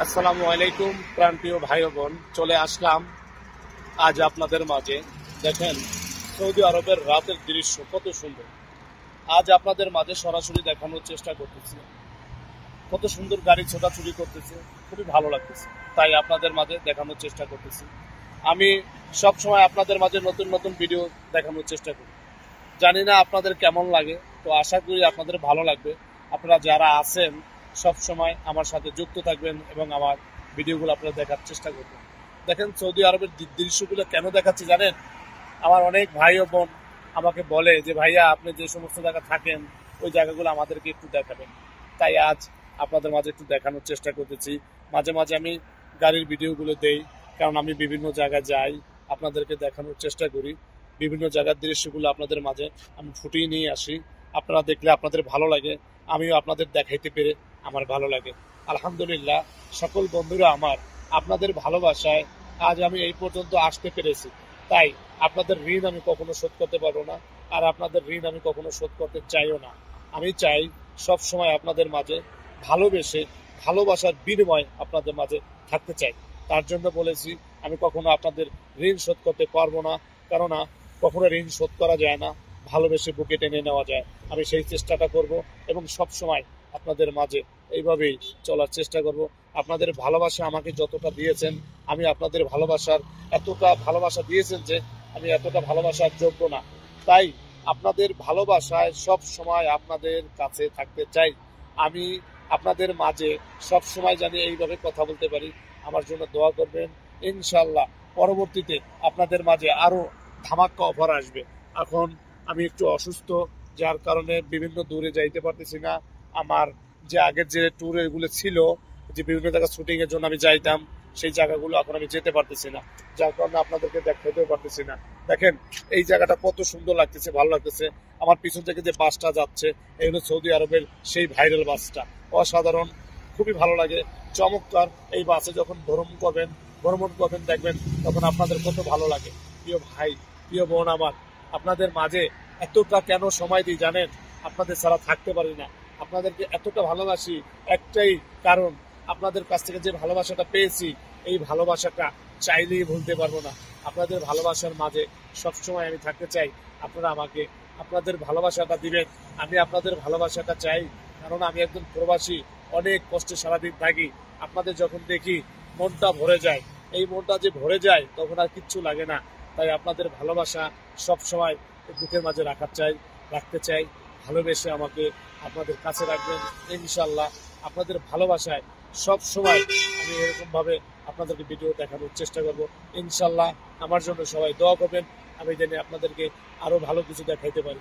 আসসালামু আলাইকুম প্রাণপ্রিয় ভাই ও বোন, চলে আসলাম আজ আপনাদের মাঝে। দেখেন সৌদি আরবের রাতের দৃশ্য কত সুন্দর। আজ আপনাদের মাঝে সরাসরি দেখানোর চেষ্টা করতেছি। কত সুন্দর গাড়ি ছোটাছুটি করতেছে, খুবই ভালো লাগতেছে, তাই আপনাদের মাঝে দেখানোর চেষ্টা করতেছি। আমি সব সময় আপনাদের মাঝে নতুন নতুন ভিডিও দেখানোর চেষ্টা করি। জানি না আপনাদের কেমন লাগে, তো আশা করি আপনাদের ভালো লাগবে। আপনারা যারা আছেন সব সময় আমার সাথে যুক্ত থাকবেন এবং আমার ভিডিওগুলো আপনারা দেখার চেষ্টা করবেন। দেখেন সৌদি আরবের দৃশ্যগুলো কেন দেখাচ্ছি জানেন? আমার অনেক ভাই ও বোন আমাকে বলে যে ভাইয়া আপনি যে সমস্ত জায়গা থাকেন ওই জায়গাগুলো আমাদেরকে একটু দেখাবেন। তাই আজ আপনাদের মাঝে একটু দেখানোর চেষ্টা করতেছি। মাঝে মাঝে আমি গাড়ির ভিডিওগুলো দেই, কারণ আমি বিভিন্ন জায়গায় যাই, আপনাদেরকে দেখানোর চেষ্টা করি। বিভিন্ন জায়গার দৃশ্যগুলো আপনাদের মাঝে আমি ফুটিয়ে নিয়ে আসি। আপনারা দেখলে আপনাদের ভালো লাগে, আমিও আপনাদের দেখাইতে পেরে আমার ভালো লাগে। আলহামদুলিল্লাহ, সকল বন্ধুরা আমার, আপনাদের ভালোবাসায় আজ আমি এই পর্যন্ত আসতে পেরেছি। তাই আপনাদের ঋণ আমি কখনো শোধ করতে পারবো না, আর আপনাদের ঋণ আমি কখনো শোধ করতে চাইও না। আমি চাই সব সময় আপনাদের মাঝে ভালোবেসে, ভালোবাসার বিনিময় আপনাদের মাঝে থাকতে চাই। তার জন্য বলেছি আমি কখনো আপনাদের ঋণ শোধ করতে পারবো না, কেননা কখনো ঋণ শোধ করা যায় না, ভালোবেসে বুকে টেনে নেওয়া যায়। আমি সেই চেষ্টাটা করব এবং সব সময় আপনাদের মাঝে এইভাবেই চলার চেষ্টা করব। আপনাদের ভালোবাসা আমাকে যতটা দিয়েছেন, আমি আপনাদের এতটা ভালোবাসা দিয়েছেন যে আমি এতটা ভালোবাসার যোগ্য না। তাই আপনাদের ভালোবাসায় সব সময় আপনাদের কাছে থাকতে চাই। আমি আপনাদের মাঝে সব সময় জানি এইভাবে কথা বলতে পারি। আমার জন্য দোয়া করবেন। ইনশাল্লাহ পরবর্তীতে আপনাদের মাঝে আরো ধামাক্কা অফার আসবে। এখন আমি একটু অসুস্থ, যার কারণে বিভিন্ন দূরে যাইতে পারতেছি না। আমার যে আগের যে ট্যুর এগুলো ছিল, যে বিভিন্ন জায়গায় শুটিং এর জন্য আমি যাইতাম, সেই জায়গাগুলো এখন আমি যেতে পারতেছি না, যার কারণে আপনাদেরকে দেখাতেও পারতেছি না। দেখেন এই জায়গাটা কত সুন্দর লাগতেছে, ভালো লাগতেছে। আমার পিছন থেকে যে বাসটা যাচ্ছে, এই হলো সৌদি আরবের সেই ভাইরাল বাসটা। অসাধারণ, খুবই ভালো লাগে, চমৎকার। এই বাসে যখন ভ্রমণ করবেন দেখবেন তখন আপনাদের কত ভালো লাগে। প্রিয় ভাই, প্রিয় বোন আমার, আপনাদের মাঝে এতটা কেন সময় দিই জানেন? আপনাদের ছাড়া থাকতে পারি না। আপনাদেরকে এতটা ভালোবাসি একটাই কারণ, আপনাদের কাছ থেকে যে ভালোবাসাটা পেয়েছি, এই ভালোবাসাটা চাইলেই ভুলতে পারবো না। আপনাদের ভালোবাসার মাঝে সবসময় আমি থাকতে চাই। আপনারা আমাকে আপনাদের ভালোবাসাটা দিবেন, আমি আপনাদের ভালোবাসাটা চাই। কারণ আমি একজন প্রবাসী, অনেক কষ্টে সারাদিন থাকি। আপনাদের যখন দেখি মনটা ভরে যায়। এই মনটা যে ভরে যায় তখন আর কিচ্ছু লাগে না। তাই আপনাদের ভালোবাসা সবসময় বুকের মাঝে রাখতে চাই। ভালোবেসে আমাকে আপনাদের কাছে রাখবেন ইনশাল্লাহ। আপনাদের ভালোবাসায় সব সময় আমি এরকম ভাবে আপনাদেরকে ভিডিও দেখানোর চেষ্টা করব ইনশাল্লাহ। আমার জন্য সবাই দোয়া করবেন, আমি জানি আপনাদেরকে আরো ভালো কিছু দেখাইতে পারি।